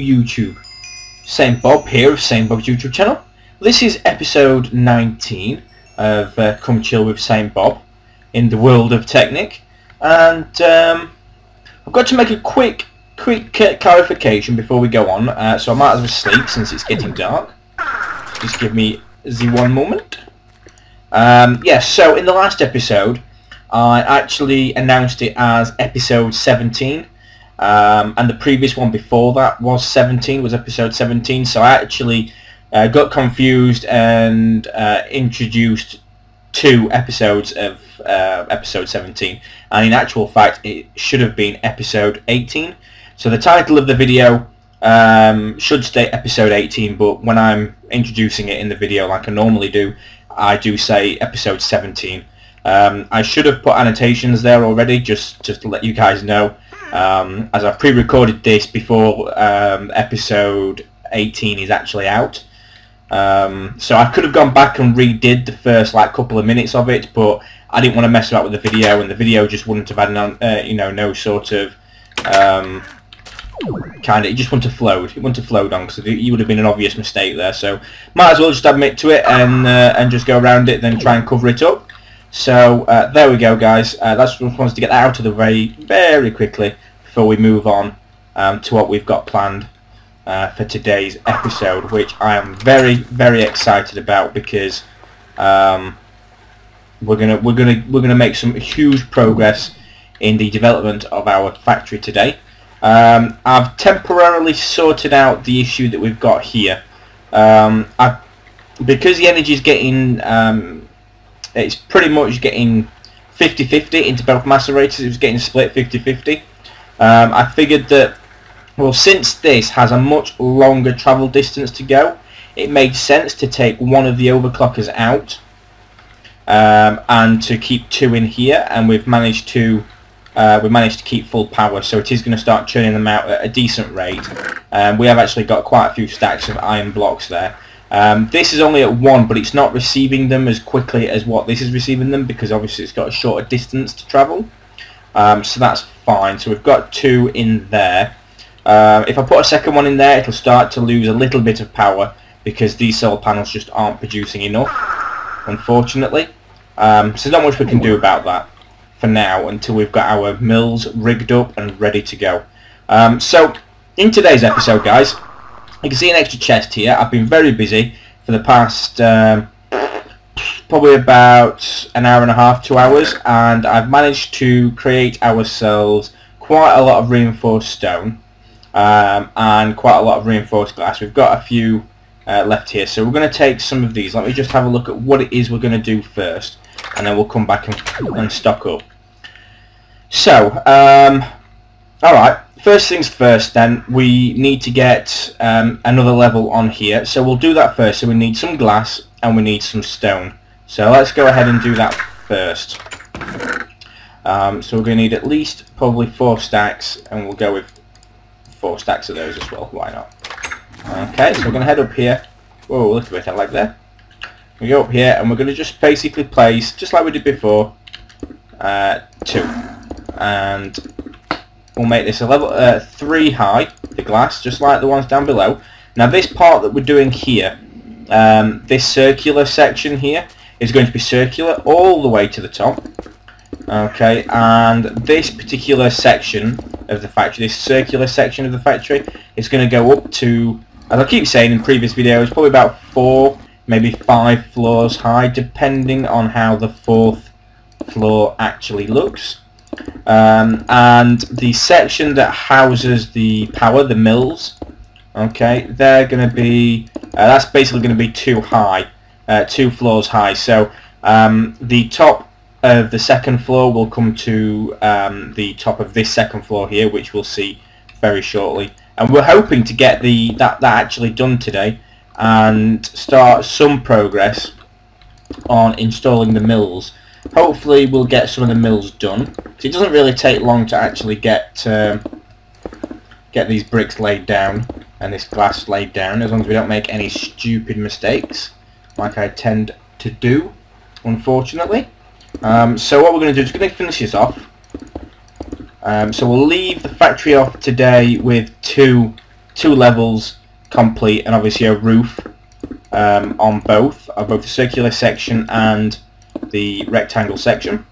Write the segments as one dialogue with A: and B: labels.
A: YouTube. Saintbob here of Saintbob's YouTube channel. This is episode 19 of Come Chill with Saintbob in the world of Technic, and I've got to make a quick clarification before we go on, so I might as well sleep since it's getting dark. Just give me the one moment. Yes, so in the last episode I actually announced it as episode 17, and the previous one before that was episode 17, so I actually got confused and introduced 2 episodes of episode 17, and in actual fact it should have been episode 18. So the title of the video should state episode 18, but when I'm introducing it in the video like I normally do, I do say episode 17. I should have put annotations there already, just to let you guys know, as I've pre-recorded this before episode 18 is actually out. So I could have gone back and redid the first couple of minutes of it, but I didn't want to mess about with the video, and the video just wouldn't have had no sort of it just wouldn't have flowed. It wouldn't have flowed on, because it would have been an obvious mistake there. So might as well just admit to it and just go around it, then try and cover it up. So there we go, guys. That's just wanted to get that out of the way very quickly before we move on to what we've got planned for today's episode, which I am very, very excited about, because we're gonna make some huge progress in the development of our factory today. I've temporarily sorted out the issue that we've got here. Because the energy is getting it's pretty much getting 50-50 into both macerators. It was getting split 50-50. I figured that, well, since this has a much longer travel distance to go, it made sense to take one of the overclockers out and to keep 2 in here, and we've managed to keep full power, so it is going to start churning them out at a decent rate. We have actually got quite a few stacks of iron blocks there. This is only at 1, but it's not receiving them as quickly as what this is receiving them, because obviously it's got a shorter distance to travel. So that's fine. So we've got 2 in there. If I put a second one in there, it'll start to lose a little bit of power, because these solar panels just aren't producing enough, unfortunately. So there's not much we can do about that for now, until we've got our mills rigged up and ready to go. So in today's episode, guys, you can see an extra chest here. I've been very busy for the past probably about an hour and a half, 2 hours, and I've managed to create ourselves quite a lot of reinforced stone and quite a lot of reinforced glass. We've got a few left here, so we're going to take some of these. Let me just have a look at what it is we're going to do first, and then we'll come back and stock up. So, alright, first things first then, we need to get another level on here, so we'll do that first. So we need some glass and we need some stone. So let's go ahead and do that first. So we're going to need at least probably 4 stacks, and we'll go with 4 stacks of those as well, why not? Okay, so we're going to head up here. Whoa, a little bit out like there. We go up here, and we're going to just basically place, just like we did before, 2. And we'll make this a level 3 high, the glass, just like the ones down below. Now this part that we're doing here, this circular section here, is going to be circular all the way to the top. Okay, and this particular section of the factory, this circular section of the factory, is going to go up to, as I keep saying in previous videos, probably about 4, maybe 5 floors high, depending on how the 4th floor actually looks. And the section that houses the power, the mills, okay, they're going to be, that's basically going to be 2 high, 2 floors high. So the top of the 2nd floor will come to the top of this 2nd floor here, which we'll see very shortly. And we're hoping to get that actually done today and start some progress on installing the mills. Hopefully we'll get some of the mills done, because it doesn't really take long to actually get these bricks laid down and this glass laid down, as long as we don't make any stupid mistakes like I tend to do, unfortunately. So what we're going to do is going to finish this off. So we'll leave the factory off today with 2 2 levels complete, and obviously a roof on both the circular section and the rectangle section.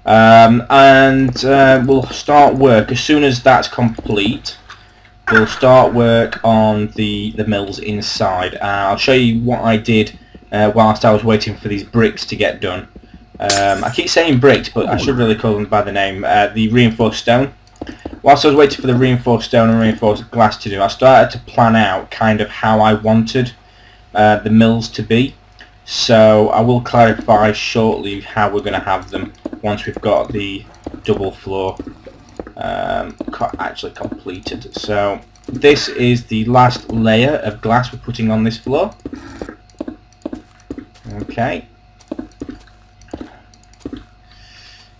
A: We'll start work as soon as that's complete. We'll start work on the mills inside. I'll show you what I did whilst I was waiting for these bricks to get done. I keep saying bricks, but I should really call them by the name. The reinforced stone. Whilst I was waiting for the reinforced stone and reinforced glass to do, I started to plan out kind of how I wanted the mills to be. So I will clarify shortly how we're going to have them once we've got the double floor actually completed. So this is the last layer of glass we're putting on this floor. Okay.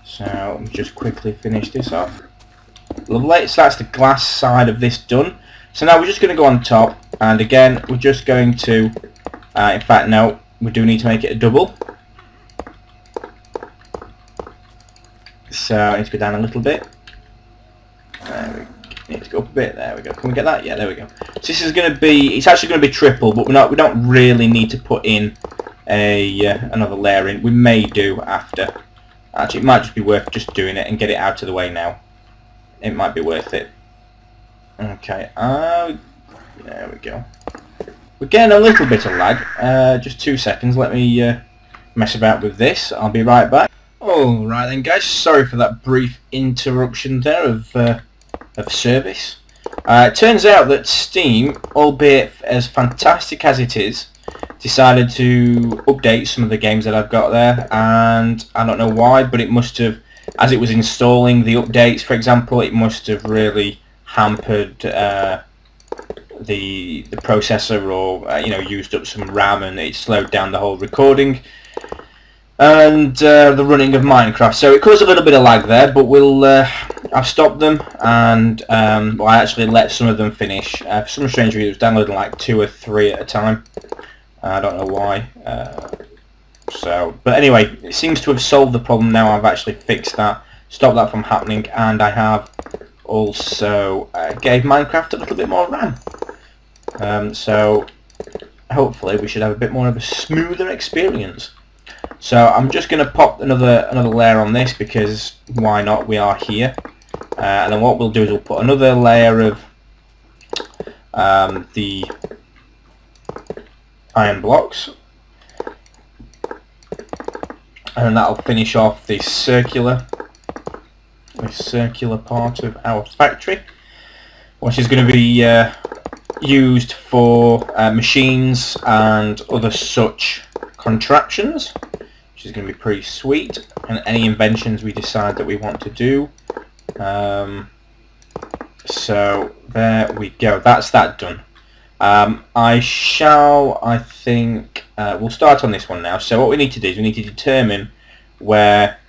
A: So just quickly finish this off. Lovely, so that's the glass side of this done. So now we're just going to go on top, and again we're just going to, in fact no, we do need to make it a double. So I need to go down a little bit. There we need to go up a bit, there we go. Can we get that? Yeah, there we go. So this is going to be, it's actually going to be triple, but we don't really need to put in another layer in. We may do after. Actually, it might just be worth just doing it and get it out of the way now. It might be worth it. Okay, there we go. We're getting a little bit of lag. Just 2 seconds. Let me mess about with this. I'll be right back. Alright then, guys. Sorry for that brief interruption there of service. It turns out that Steam, albeit as fantastic as it is, decided to update some of the games that I've got there, and I don't know why, but it must have, as it was installing the updates, for example, it must have really hampered the processor, or used up some RAM, and it slowed down the whole recording and the running of Minecraft. So it caused a little bit of lag there, but I've stopped them, and well, I actually let some of them finish. For some strange reason, it was downloading like 2 or 3 at a time. I don't know why. But anyway, it seems to have solved the problem now. I've actually fixed that, stopped that from happening, and I have also gave Minecraft a little bit more RAM. So hopefully we should have a bit more of a smoother experience. So I'm just going to pop another layer on this, because why not? We are here. And then what we'll do is we'll put another layer of the iron blocks, and that'll finish off the circular part of our factory, which is going to be used for machines and other such contraptions, which is going to be pretty sweet, and any inventions we decide that we want to do. So there we go, that's that done. I think, we'll start on this one now. So what we need to do is we need to determine where,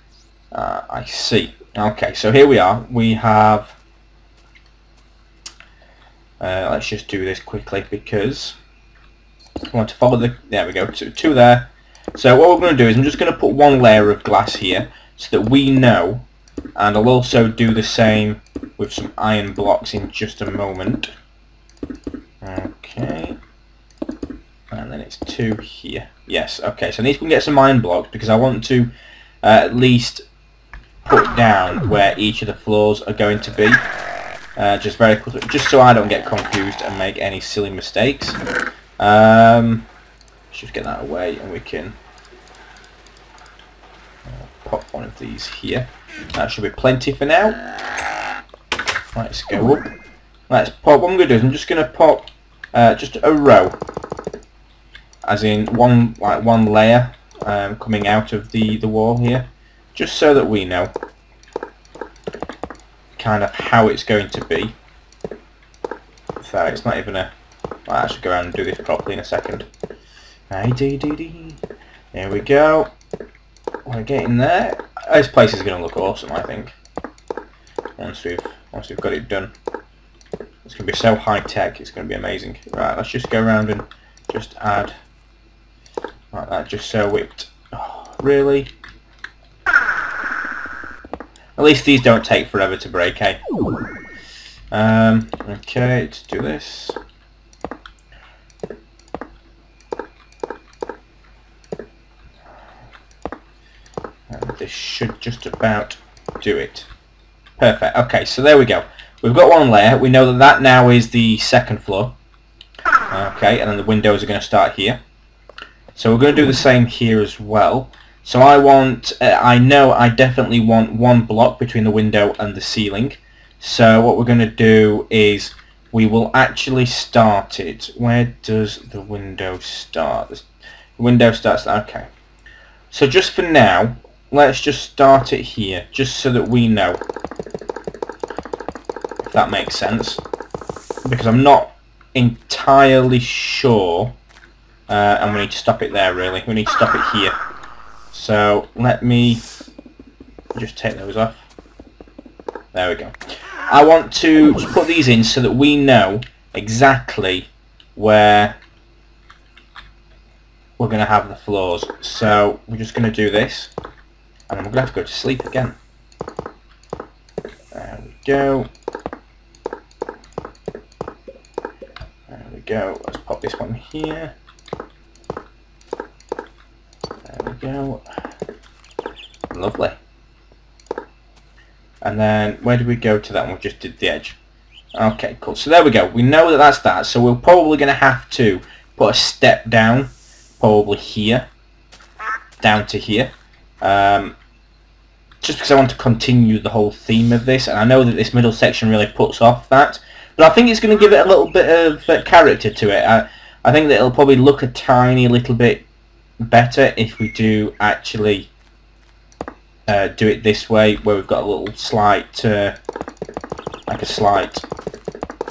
A: I see. Okay, so here we are. We have, let's just do this quickly, because I want to follow there we go, two there. So what we're going to do is I'm just going to put 1 layer of glass here, so that we know, and I'll also do the same with some iron blocks in just a moment. Okay, and then it's 2 here. Yes, okay, so I need to get some iron blocks, because I want to at least put down where each of the floors are going to be, just very quickly, just so I don't get confused and make any silly mistakes. Let's just get that away, and we can pop one of these here. That should be plenty for now. Let's go up. Let's pop. What I'm going to do is I'm just going to pop just a row, as in one layer coming out of the wall here, just so that we know kind of how it's going to be. So it's not even a. I'll actually go around and do this properly in a second. There we go. We're getting there. This place is going to look awesome, I think. Once we've got it done. It's going to be so high tech, it's going to be amazing. Right, let's just go around and just add like that, just so it... Oh, really? At least these don't take forever to break, eh? Okay, let's do this. And this should just about do it. Perfect. Okay, so there we go. We've got one layer. We know that that now is the second floor. Okay, and then the windows are going to start here. So we're going to do the same here as well. So I want, I know I definitely want one block between the window and the ceiling. So what we're going to do is we will actually start it. Where does the window start? The window starts, okay. So just for now, let's just start it here, just so that we know, if that makes sense. Because I'm not entirely sure, and we need to stop it there really. We need to stop it here. So let me just take those off. There we go. I want to just put these in so that we know exactly where we're going to have the floors. So we're just going to do this, and then we're going to have to go to sleep again. There we go. There we go. Let's pop this one here. There we go. Lovely. And then where did we go to that one? We just did the edge. Okay, cool. So there we go. We know that that's that. So we're probably going to have to put a step down, probably here, down to here. Just because I want to continue the whole theme of this, and I know that this middle section really puts off that, but I think it's going to give it a little bit of character to it. I think that it'll probably look a tiny little bit better if we do actually do it this way, where we've got a little slight, like a slight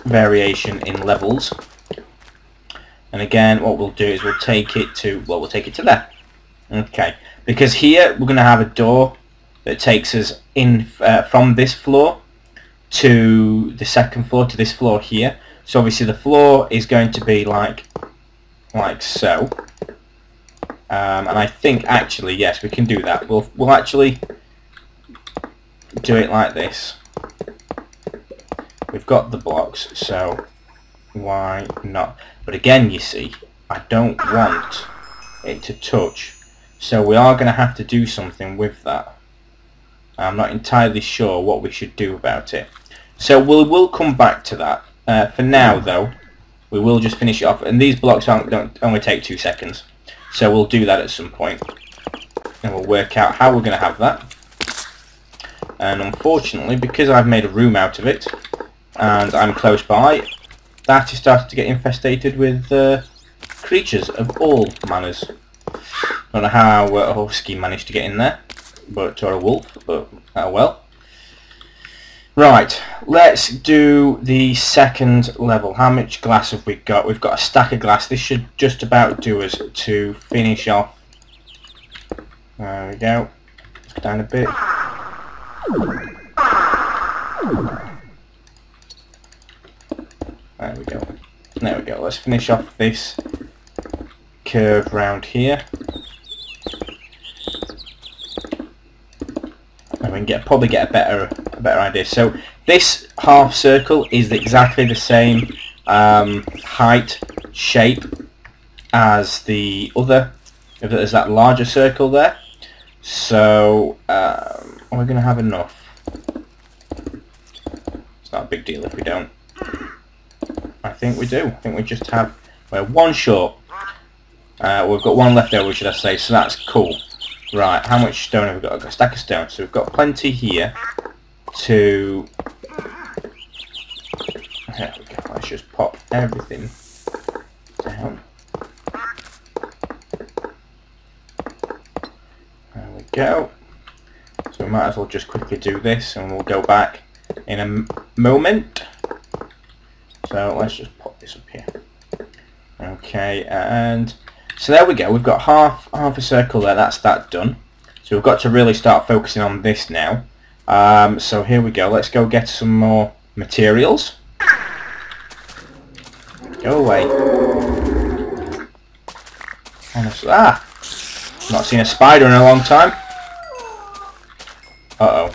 A: variation in levels. And again, what we'll do is we'll take it to, well, we'll take it to there. Okay, because here we're going to have a door that takes us in from this floor to the second floor, to this floor here. So obviously the floor is going to be like so. And I think actually, yes, we can do that. We'll actually do it like this. We've got the blocks, so why not? But again, you see, I don't want it to touch. So we are going to have to do something with that. I'm not entirely sure what we should do about it. So we'll come back to that. For now, though, we will just finish it off. And these blocks don't only take 2 seconds. So we'll do that at some point, and we'll work out how we're going to have that. And unfortunately, because I've made a room out of it, and I'm close by, that is starting to get infestated with creatures of all manners. Don't know how a husky managed to get in there, or a wolf, but oh well. Right, let's do the second level. How much glass have we got? We've got a stack of glass. This should just about do us to finish off. There we go. Let's go down a bit. There we go. There we go. Let's finish off this curve round here. And we can probably get a better idea. So this half circle is exactly the same height, shape as the other, as that larger circle there. So are we going to have enough? It's not a big deal if we don't. I think we do. I think we just have, we're one short. We've got one left over, should I say, so that's cool. Right, how much stone have we got? I've got a stack of stone, so we've got plenty here to... There we go, let's just pop everything down. There we go. So we might as well just quickly do this, and we'll go back in a moment. So let's just pop this up here. Okay, and so there we go. We've got half a circle there. That's that done. So we've got to really start focusing on this now. So here we go. Let's go get some more materials. Go away. Honestly, not seen a spider in a long time. Uh-oh.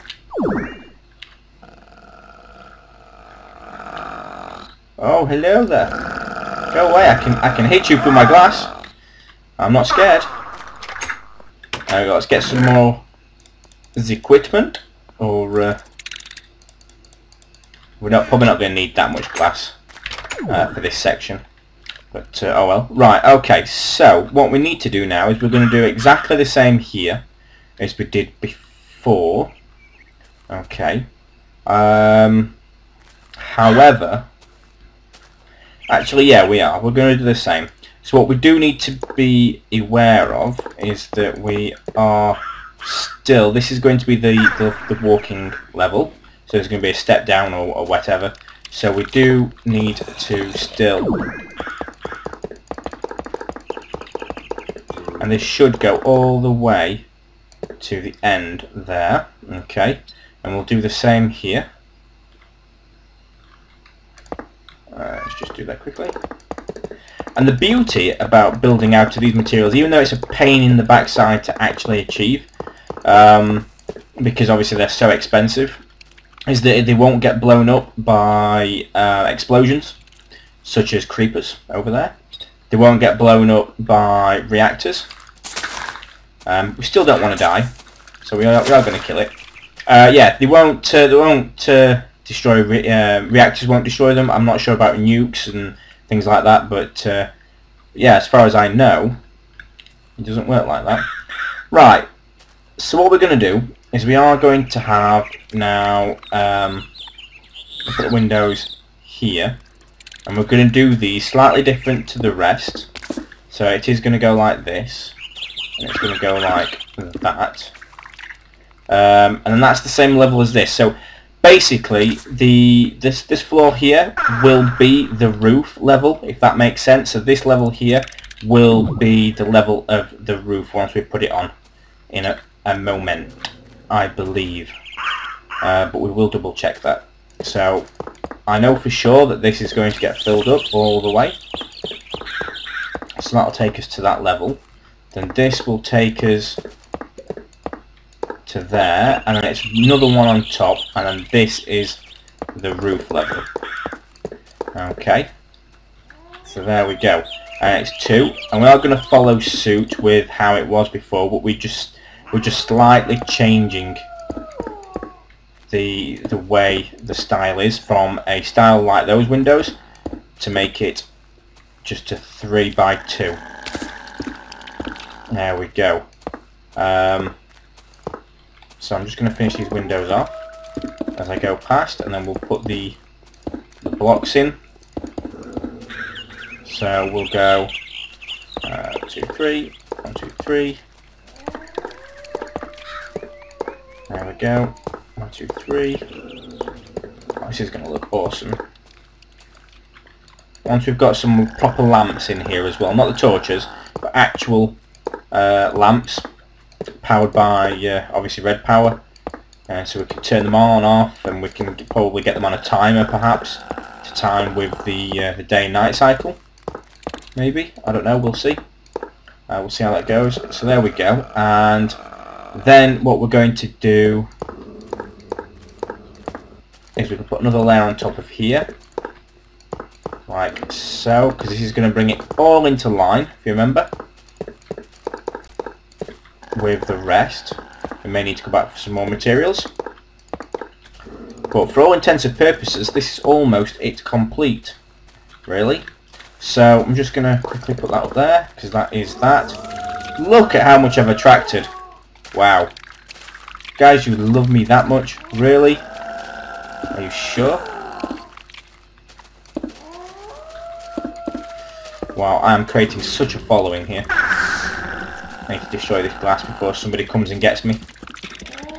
A: Oh, hello there. Go away. I can hit you through my glass. I'm not scared. There we go. Let's get some more equipment. Or we're probably not going to need that much glass for this section. But oh well. Right. Okay. So what we need to do now is we're going to do exactly the same here as we did before. Okay. However, actually, yeah, we are. We're going to do the same. So what we do need to be aware of is that we are still... This is going to be the walking level. So there's going to be a step down or whatever. So we do need to still... And this should go all the way to the end there. Okay. And we'll do the same here. Let's just do that quickly. And the beauty about building out of these materials, even though it's a pain in the backside to actually achieve, because obviously they're so expensive, is that they won't get blown up by explosions, such as creepers over there. They won't get blown up by reactors. We still don't want to die, so we are going to kill it. Yeah, they won't destroy reactors. Won't destroy them. I'm not sure about nukes and things like that, but yeah, as far as I know, it doesn't work like that. Right. So what we're going to do is we are going to have now put the windows here, and we're going to do these slightly different to the rest. So it is going to go like this, and it's going to go like that, and then that's the same level as this. So basically, this floor here will be the roof level, if that makes sense. So this level here will be the level of the roof once we put it on in a moment, I believe. But we will double check that. So I know for sure that this is going to get filled up all the way. So that'll take us to that level. Then this will take us to there, and then it's another one on top, and then this is the roof level. Okay, so there we go, and it's 2, and we are going to follow suit with how it was before, but we're just slightly changing the way the style is from a style like those windows to make it just a 3x2. There we go. So I'm just going to finish these windows off as I go past, and then we'll put the blocks in. So we'll go 2, 3, 1, 2, 3. There we go. 1, 2, 3. Oh, this is going to look awesome. Once we've got some proper lamps in here as well, not the torches, but actual lamps, powered by obviously red power, so we can turn them on, off, and we can probably get them on a timer perhaps to time with the day and night cycle. Maybe, I don't know, we'll see. We'll see how that goes. So there we go, and then what we're going to do is we can put another layer on top of here, like so, because this is going to bring it all into line, if you remember, with the rest. We may need to go back for some more materials, but for all intents and purposes this is almost it complete, really. So I'm just going to quickly put that up there, because that is that. Look at how much I've attracted. Wow. Guys, you love me that much? Really? Are you sure? Wow, I am creating such a following here. I need to destroy this glass before somebody comes and gets me.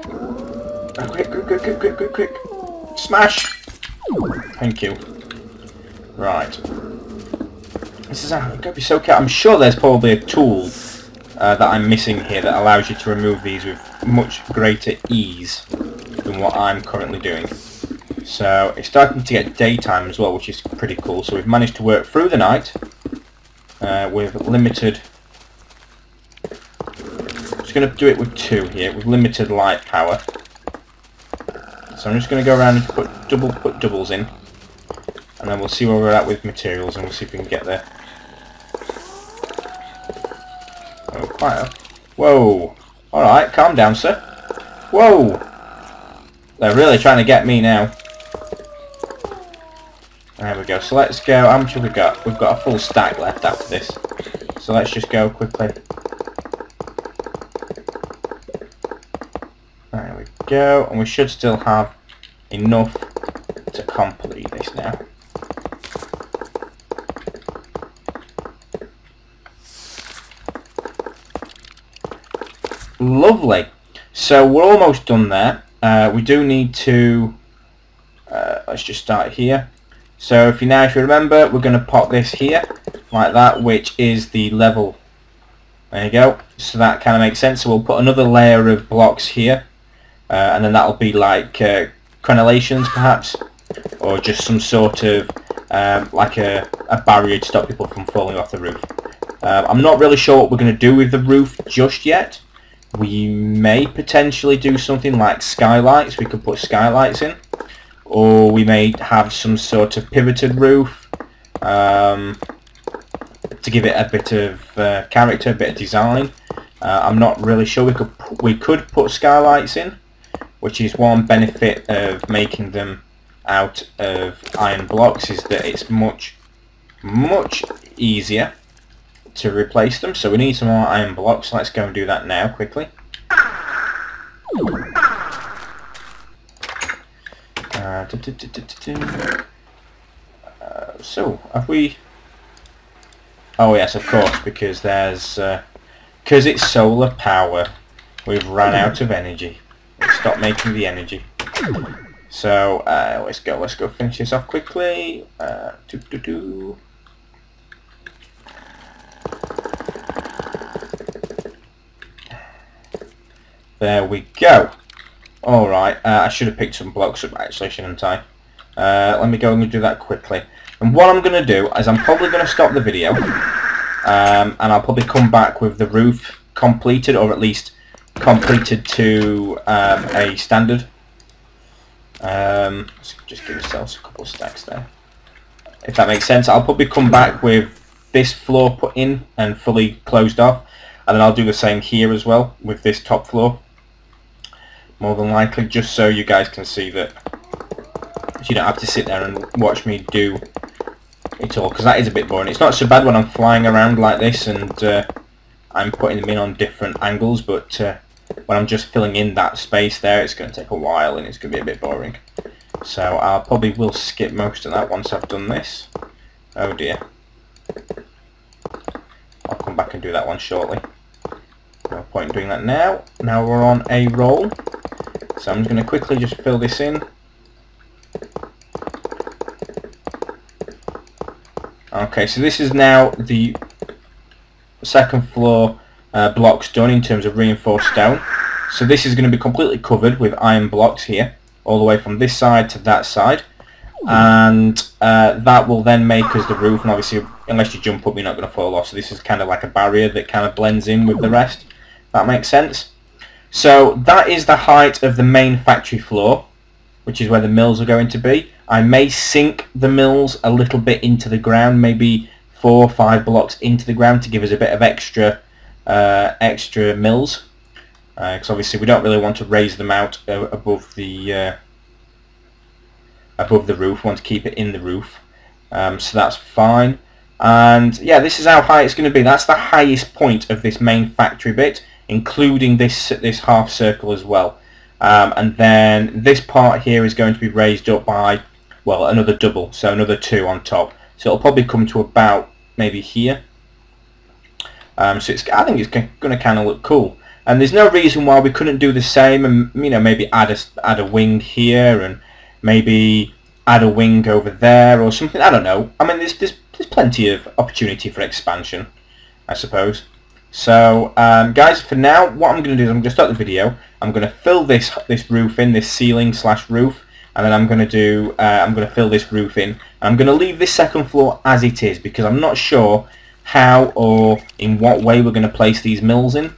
A: Oh, quick, quick, quick, quick, quick, quick, quick. Smash! Thank you. Right. This is going to be so careful. I'm sure there's probably a tool that I'm missing here that allows you to remove these with much greater ease than what I'm currently doing. So it's starting to get daytime as well, which is pretty cool. So we've managed to work through the night with limited... Just going to do it with 2 here, with limited light power. So I'm just going to go around and put doubles in. and then we'll see where we're at with materials, and we'll see if we can get there. Oh, quite a... Whoa! Alright, calm down, sir. Whoa! They're really trying to get me now. There we go. So let's go. How much have we got? We've got a full stack left after this. So let's just go quickly. There we go. And we should still have enough to complete this now. Lovely. So we're almost done there. We do need to... let's just start here. So if you remember, we're going to pop this here, like that, which is the level. There you go. So that kind of makes sense. So we'll put another layer of blocks here, and then that'll be like crenellations perhaps, or just some sort of like a barrier to stop people from falling off the roof. I'm not really sure what we're going to do with the roof just yet. We may potentially do something like skylights. We could put skylights in. Or we may have some sort of pivoted roof to give it a bit of character, a bit of design. I'm not really sure. We could put skylights in, which is one benefit of making them out of iron blocks, is that it's much easier to replace them. So we need some more iron blocks. Let's go and do that now quickly. So have we... Oh yes, of course, because there's because it's solar power, we've run out of energy. Stop making the energy. So let's go finish this off quickly. There we go. Alright, I should have picked some blocks up actually, shouldn't I? Let me go and do that quickly. And what I'm going to do is I'm probably going to stop the video, and I'll probably come back with the roof completed, or at least completed to a standard. Let's just give ourselves a couple of stacks there. If that makes sense, I'll probably come back with this floor put in and fully closed off, and then I'll do the same here as well with this top floor. More than likely, just so you guys can see that you don't have to sit there and watch me do it all, because that is a bit boring. It's not so bad when I'm flying around like this and I'm putting them in on different angles, but when I'm just filling in that space there, it's going to take a while and it's going to be a bit boring. So I'll probably will skip most of that once I've done this. Oh dear. I'll come back and do that one shortly. No point in doing that now. Now we're on a roll. So I'm just going to quickly just fill this in. Okay, so this is now the second floor blocks done in terms of reinforced stone. So this is going to be completely covered with iron blocks here, all the way from this side to that side. And that will then make us the roof, and obviously unless you jump up you're not going to fall off. So this is kind of like a barrier that kind of blends in with the rest. That makes sense. So that is the height of the main factory floor, which is where the mills are going to be. I may sink the mills a little bit into the ground, maybe 4 or 5 blocks into the ground to give us a bit of extra mills, because obviously we don't really want to raise them out above the roof. We want to keep it in the roof, so that's fine. And yeah, this is how high it's going to be. That's the highest point of this main factory bit, including this half circle as well. And then this part here is going to be raised up by, well, another double, so another 2 on top. So it'll probably come to about maybe here. So I think it's going to kind of look cool. And there's no reason why we couldn't do the same, and maybe add a wing here, and maybe add a wing over there or something. I don't know. I mean, there's plenty of opportunity for expansion, I suppose. So guys, for now what I'm going to do is I'm going to start the video. I'm going to fill this roof in, this ceiling / roof, and then I'm going to fill this roof in. And I'm going to leave this second floor as it is, because I'm not sure how or in what way we're going to place these mills in.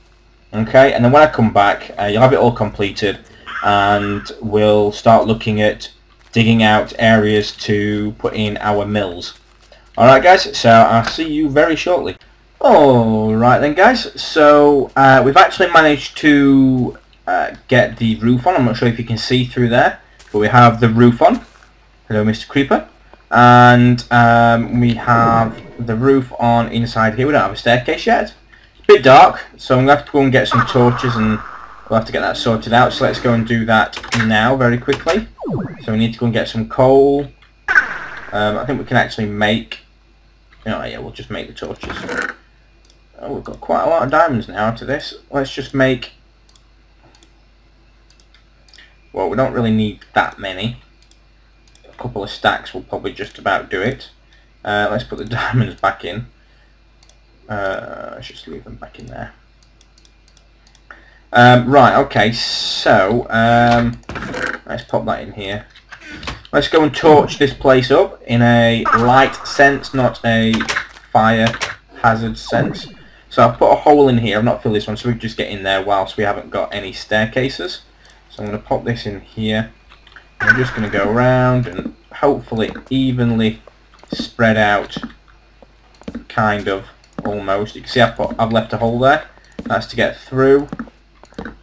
A: Okay, and then when I come back, you'll have it all completed, and we'll start looking at digging out areas to put in our mills. Alright guys, so I'll see you very shortly. Alright then guys, so we've actually managed to get the roof on. I'm not sure if you can see through there, but we have the roof on. Hello Mr. Creeper. And we have the roof on inside here. We don't have a staircase yet. It's a bit dark, so I'm going to have to go and get some torches and we'll have to get that sorted out. So let's go and do that now very quickly. So we need to go and get some coal. I think we can actually make... Oh yeah, we'll just make the torches. Oh, we've got quite a lot of diamonds now out of this. Let's just make... Well, we don't really need that many. A couple of stacks will probably just about do it. Let's put the diamonds back in. Let's just leave them back in there. Right, okay, so let's pop that in here. Let's go and torch this place up in a light sense, not a fire hazard sense. So I've put a hole in here. I've not filled this one, so we can just get in there whilst we haven't got any staircases. So I'm going to pop this in here. I'm just going to go around and hopefully evenly spread out, kind of, almost. You can see I've left a hole there. That's to get through.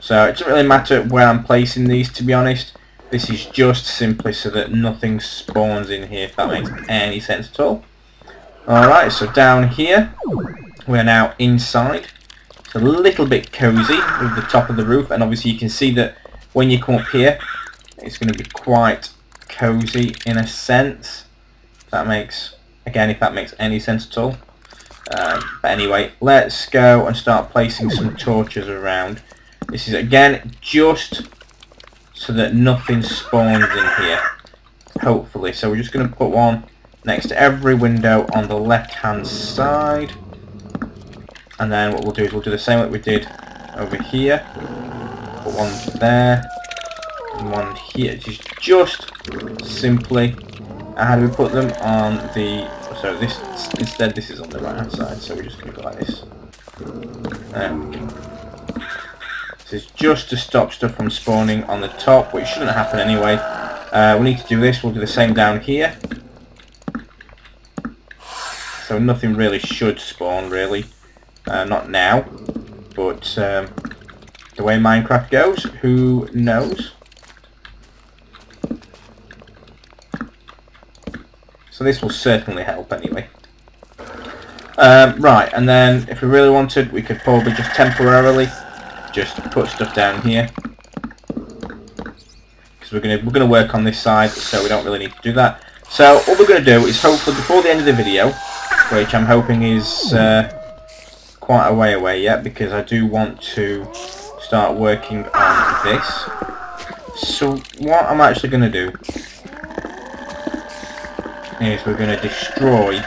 A: So it doesn't really matter where I'm placing these, to be honest. This is just simply so that nothing spawns in here, if that makes any sense at all. Alright, so down here, we're now inside. It's a little bit cozy with the top of the roof, and obviously you can see that when you come up here, it's going to be quite cozy in a sense. That makes, again, if that makes any sense at all. But anyway, let's go and start placing some torches around. This is, again, just so that nothing spawns in here, hopefully. So we're just going to put one next to every window on the left-hand side. And then what we'll do is we'll do the same like we did over here. Put one there, and one here. Just simply, how do we put them on the... So this, instead this is on the right-hand side, so we're just going to go like this. There we go. This is just to stop stuff from spawning on the top, which shouldn't happen anyway. We need to do this. We'll do the same down here. So nothing really should spawn, really. Not now, but the way Minecraft goes, who knows? So this will certainly help anyway. Right, and then if we really wanted, we could probably just temporarily just put stuff down here, because we're gonna work on this side, so we don't really need to do that. So what we're gonna do is hopefully before the end of the video, which I'm hoping is quite a way away yet, because I do want to start working on this. So what I'm actually gonna do is we're gonna destroy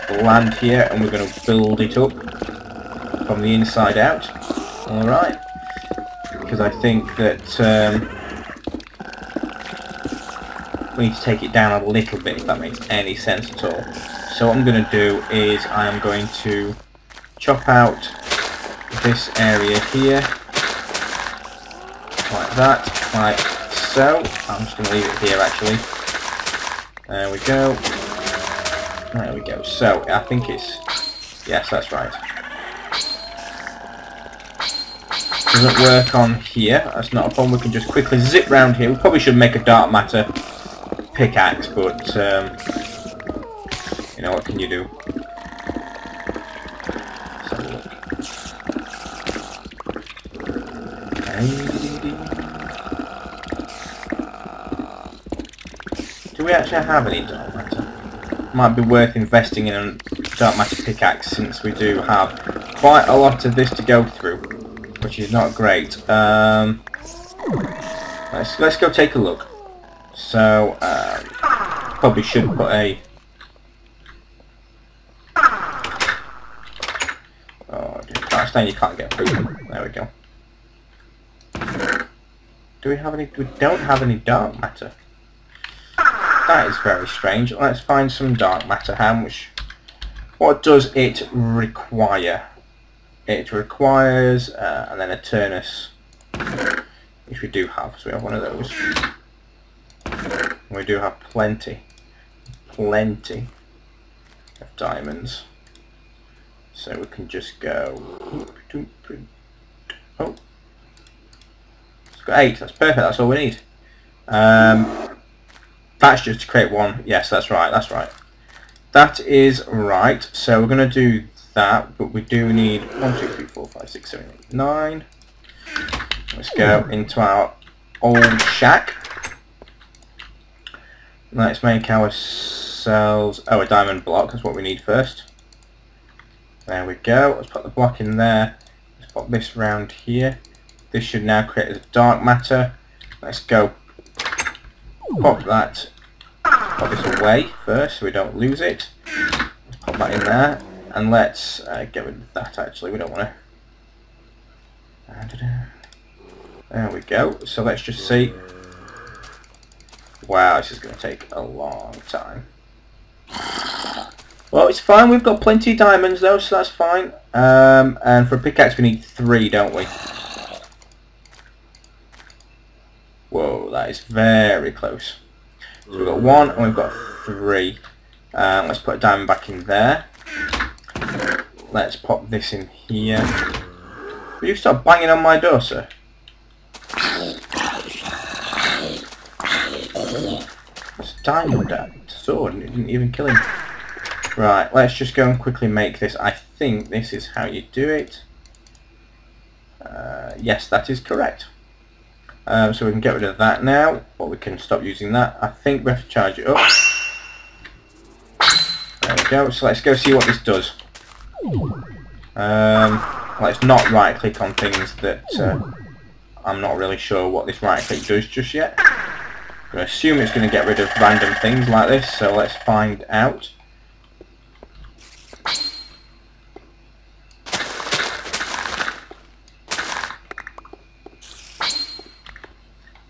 A: the land here and we're gonna build it up from the inside out. Alright, because I think that we need to take it down a little bit, if that makes any sense at all. So what I'm going to do is I am going to chop out this area here, like that, like so. I'm just going to leave it here actually. There we go. There we go. So I think it's... Yes, that's right. Doesn't work on here, that's not a problem. We can just quickly zip round here. We probably should make a dark matter pickaxe, but you know, what can you do? Let's have a look. Do we actually have any dark matter? Might be worth investing in a dark matter pickaxe, since we do have quite a lot of this to go through, which is not great. Let's go take a look. So probably should put a... Oh, just can't stand, you can't get through them. There we go. Do we have any? We don't have any dark matter. That is very strange. Let's find some dark matter. How much? What does it require? It requires, and then a turnus, which we do have, so we have one of those. We do have plenty of diamonds. So we can just go... Oh. It's got 8. That's perfect. That's all we need. That's just to create one. Yes, that's right. That's right. That is right. So we're going to do that, but we do need 1, 2, 3, 4, 5, 6, 7, 8, 9. Let's go into our old shack. Let's make ourselves... Oh, a diamond block. That's what we need first. There we go. Let's put the block in there. Let's put this round here. This should now create as dark matter. Let's go pop that. Pop this away first so we don't lose it. Let's pop that in there. And let's get rid of that actually. We don't want to... There we go. So let's just see. Wow, this is going to take a long time. Well, it's fine. We've got plenty of diamonds though, so that's fine. And for a pickaxe we need 3, don't we? Whoa, that is very close. So we've got 1 and we've got 3. Let's put a diamond back in there. Let's pop this in here. Will you stop banging on my door, sir? It's a diamond sword and it didn't even kill him. Right, let's just go and quickly make this. I think this is how you do it. Yes, that is correct. So we can get rid of that now, or we can stop using that. I think we have to charge it up. There we go. So let's go see what this does. Let's not right click on things that I'm not really sure what this right click does just yet. I'm going to assume it's going to get rid of random things like this, so let's find out.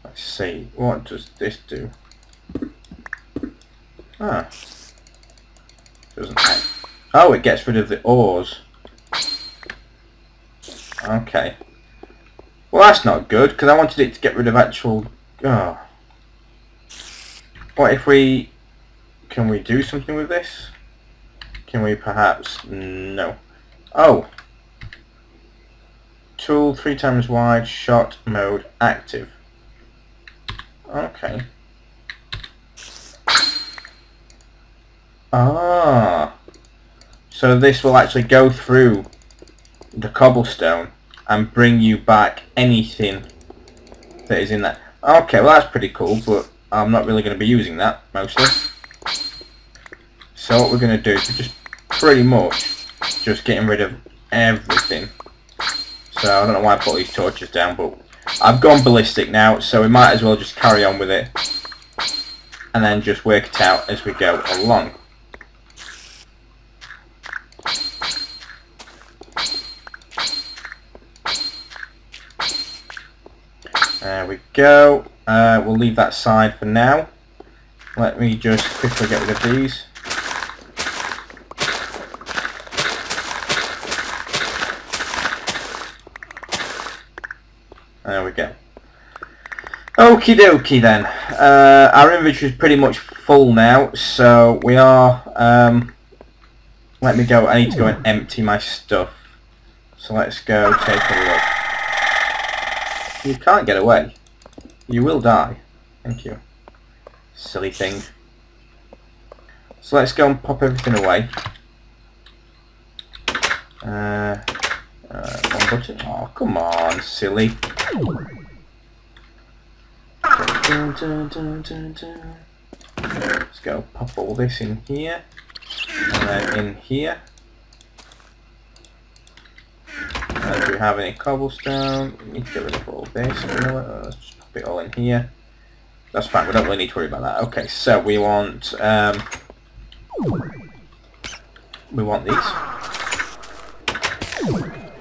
A: Let's see, what does this do? Ah. Doesn't have... Oh, it gets rid of the ores. Okay. Well, that's not good, because I wanted it to get rid of actual... Oh. What if we... Can we do something with this? Can we perhaps... No. Oh. Tool 3 times wide, shot mode active. Okay. Ah. So this will actually go through the cobblestone and bring you back anything that is in that. Okay, well that's pretty cool, but I'm not really going to be using that mostly. So what we're going to do is we're just pretty much just getting rid of everything. So I don't know why I put these torches down, but I've gone ballistic now, so we might as well just carry on with it and then just work it out as we go along. There we go. We'll leave that side for now. Let me just quickly get rid of these. There we go. Okie dokie then. Our inventory is pretty much full now, so we are... let me go. I need to go and empty my stuff. So let's go take a look. You can't get away. You will die. Thank you. Silly thing. So let's go and pop everything away. One button. Oh, come on, silly. Let's go pop all this in here. And then in here. Do we have any cobblestone? We need to get rid of all this. You know what? Let's just pop it all in here. That's fine. We don't really need to worry about that. Okay, so we want these.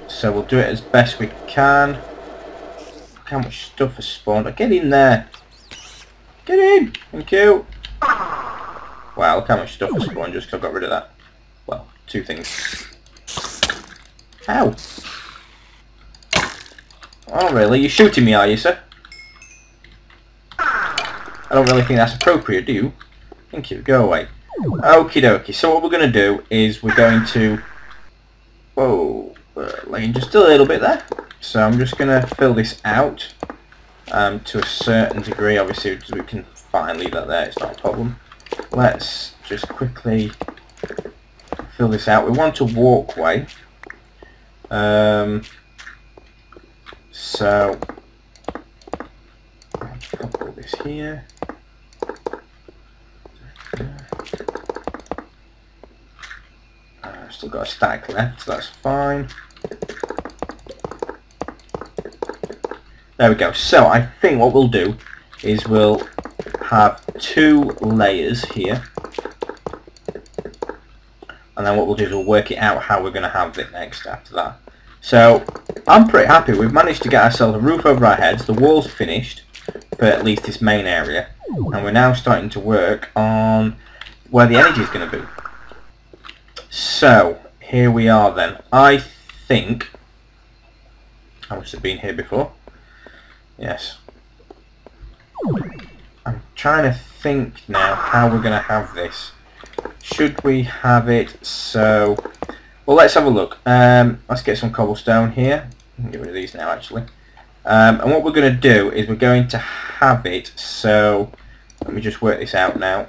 A: So we'll do it as best we can. Look how much stuff has spawned. Get in there. Get in. Thank you. Wow, look how much stuff has spawned just because I got rid of that. Well, 2 things. Ow. Oh really? You're shooting me, are you, sir? I don't really think that's appropriate, do you? Thank you. Go away. Okie dokie. So what we're going to do is we're going to... Whoa. Like just a little bit there. So I'm just going to fill this out to a certain degree. Obviously, we can fine leave that there. It's not a problem. Let's just quickly fill this out. We want a walkway. So I'll put this here. Still got a stack left, so that's fine. There we go. So I think what we'll do is we'll have 2 layers here, and then what we'll do is we'll work it out how we're going to have it next after that. So I'm pretty happy. We've managed to get ourselves a roof over our heads. The wall's finished for at least this main area, and we're now starting to work on where the energy is going to be. So here we are then. I think I must have been here before. Yes. I'm trying to think now how we're going to have this. Should we have it so... Well, let's have a look. Let's get some cobblestone here. I can get rid of these now, actually. And what we're going to do is we're going to have it so... Let me just work this out now.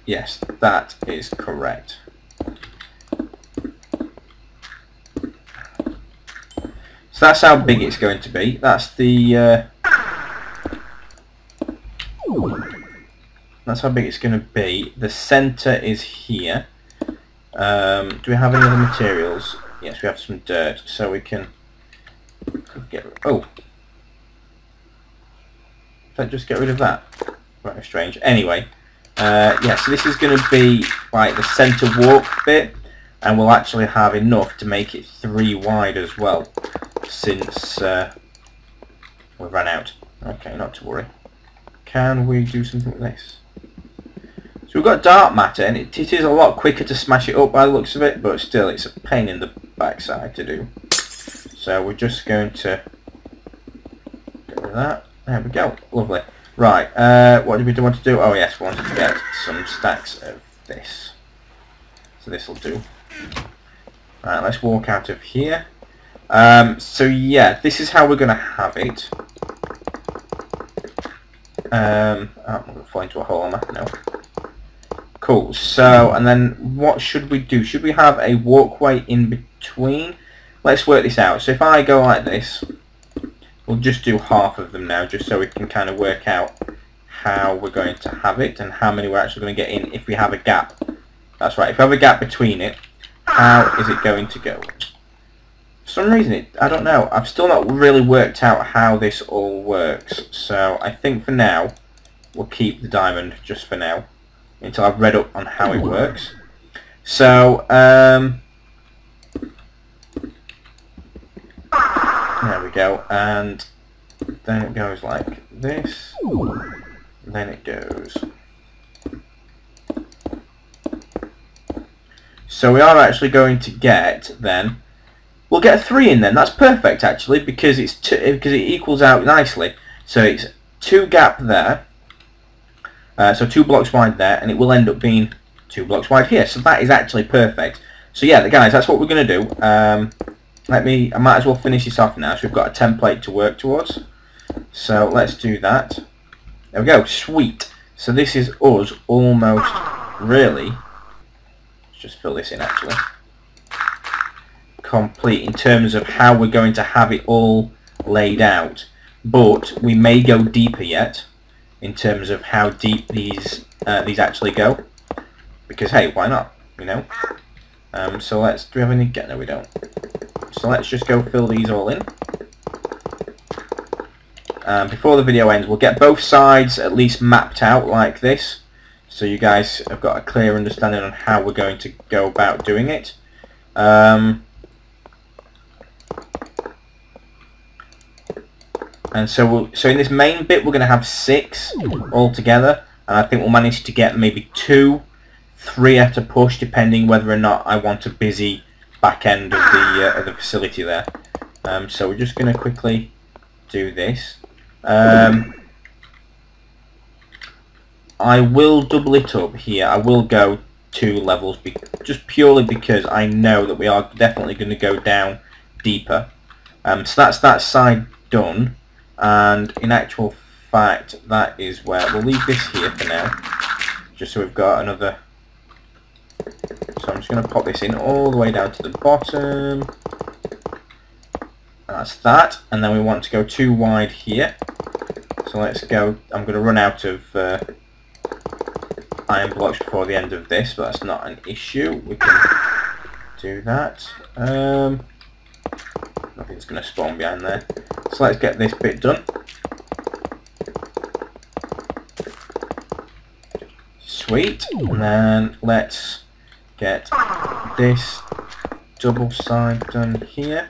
A: Yes, that is correct. So that's how big it's going to be. That's the... That's how big it's going to be. The centre is here. Do we have any other materials? Yes, we have some dirt, so we can get... Oh! Did I just get rid of that? Right, strange. Anyway, yeah, so this is going to be like the centre walk bit, and we'll actually have enough to make it 3 wide as well, since we've run out. Okay, not to worry. Can we do something with this? So we've got dark matter, and it is a lot quicker to smash it up by the looks of it, but still it's a pain in the backside to do. So we're just going to get rid of that. There we go. Lovely. Right, what do we want to do? Oh yes, we wanted to get some stacks of this. So this will do. Right, let's walk out of here. So yeah, this is how we're going to have it. I'm going to fall into a hole on that now. Cool, so, and then what should we do? Should we have a walkway in between? Let's work this out. So if I go like this, we'll just do half of them now, just so we can kind of work out how we're going to have it and how many we're actually going to get in if we have a gap. That's right, if we have a gap between it, how is it going to go? For some reason, I don't know. I've still not really worked out how this all works. So I think for now, we'll keep the diamond just for now, until I've read up on how it works. So, there we go, and then it goes like this, then it goes. So we are actually going to get, then, we'll get a 3 in then, that's perfect actually, because it's because it equals out nicely. So it's 2 gap there, so 2 blocks wide there, and it will end up being 2 blocks wide here. So that is actually perfect. So yeah, guys, that's what we're going to do. I might as well finish this off now, so we've got a template to work towards. So let's do that. There we go, sweet. So this is us almost really, let's just fill this in actually, complete in terms of how we're going to have it all laid out. But we may go deeper yet, in terms of how deep these actually go, because hey, why not, you know? So let's, do we have any, no we don't. So let's just go fill these all in. Before the video ends, we'll get both sides at least mapped out like this, so you guys have got a clear understanding on how we're going to go about doing it. And so in this main bit, we're going to have 6 altogether, and I think we'll manage to get maybe 2, 3 at a push, depending whether or not I want a busy back end of the facility there. So we're just going to quickly do this. I will double it up here. I will go 2 levels just purely because I know that we are definitely going to go down deeper. So that's that side done, and in actual fact that is where we'll leave this here for now, just so we've got another. So I'm just going to pop this in all the way down to the bottom. That's that, and then we want to go 2 wide here. So let's go. I'm going to run out of iron blocks before the end of this, but that's not an issue. We can do that. Nothing's going to spawn behind there. So let's get this bit done. Sweet. And then let's get this double side done here.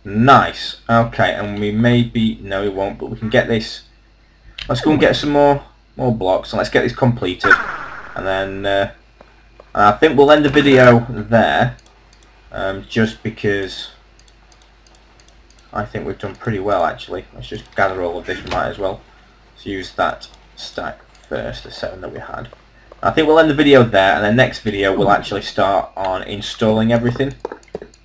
A: Nice. Okay, and we maybe... no, we won't, but we can get this... let's go and get some more blocks, and let's get this completed. And then I think we'll end the video there. Just because I think we've done pretty well actually. Let's just gather all of this, we might as well. Let's use that stack first, the 7 that we had. I think we'll end the video there, and then next video we'll actually start on installing everything.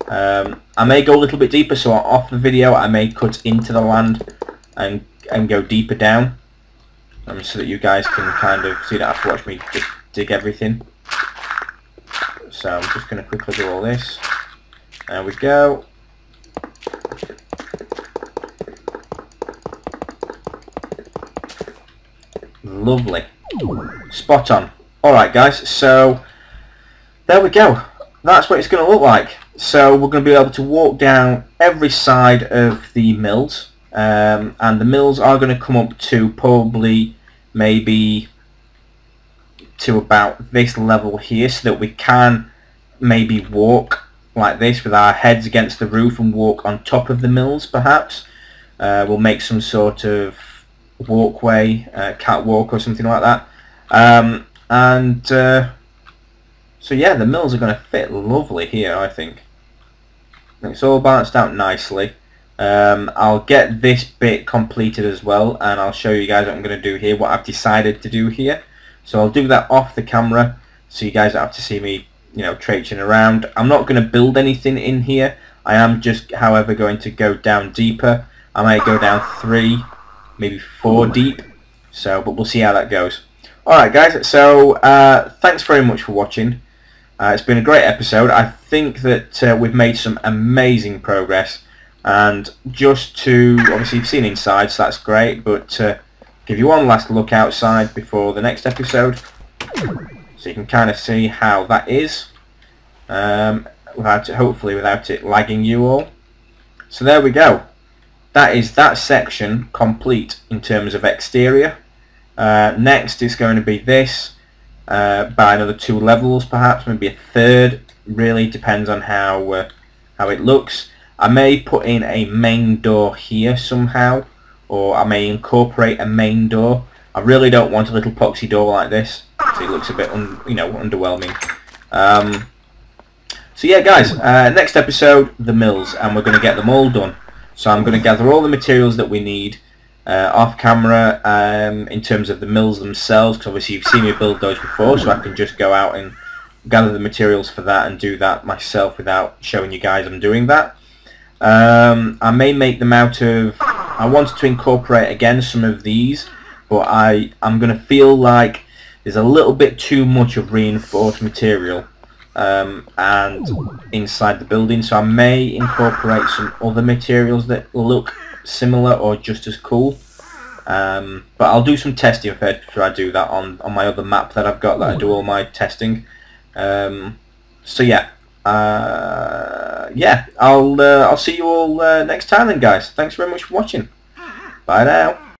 A: I may go a little bit deeper, so off the video I may cut into the land and go deeper down, so that you guys can kind of, so you don't have to watch me dig everything. So I'm just going to quickly do all this. There we go. Lovely. Spot on. Alright guys, so there we go. That's what it's going to look like. So we're going to be able to walk down every side of the mills, and the mills are going to come up to probably maybe to about this level here, so that we can maybe walk like this with our heads against the roof and walk on top of the mills perhaps. We'll make some sort of walkway, catwalk or something like that. So yeah, the mills are going to fit lovely here, I think. It's all balanced out nicely. I'll get this bit completed as well, and I'll show you guys what I'm going to do here, what I've decided to do here. So I'll do that off the camera, so you guys don't have to see me, you know, traipsing around. I'm not going to build anything in here. I am just, however, going to go down deeper. I might go down 3, maybe 4 deep. So, but we'll see how that goes. Alright guys, so thanks very much for watching. It's been a great episode. I think that we've made some amazing progress. And just to, obviously you've seen inside, so that's great, but give you one last look outside before the next episode, so you can kind of see how that is, hopefully without it lagging you all. So there we go. That is that section complete in terms of exterior. Next is going to be this, by another 2 levels perhaps, maybe a 3rd, really depends on how it looks. I may put in a main door here somehow, or I may incorporate a main door. I really don't want a little poxy door like this, so it looks a bit underwhelming. So yeah guys, next episode, the mills, and we're going to get them all done. So I'm going to gather all the materials that we need off camera, in terms of the mills themselves, because obviously you've seen me build those before, so I can just go out and gather the materials for that and do that myself without showing you guys I'm doing that. I may make them out of, I wanted to incorporate again some of these, but I'm going to feel like there's a little bit too much of reinforced material and inside the building, so I may incorporate some other materials that look similar or just as cool, but I'll do some testing after I do that on my other map that I've got that I do all my testing. So yeah, I'll see you all next time then guys. Thanks very much for watching. Bye now.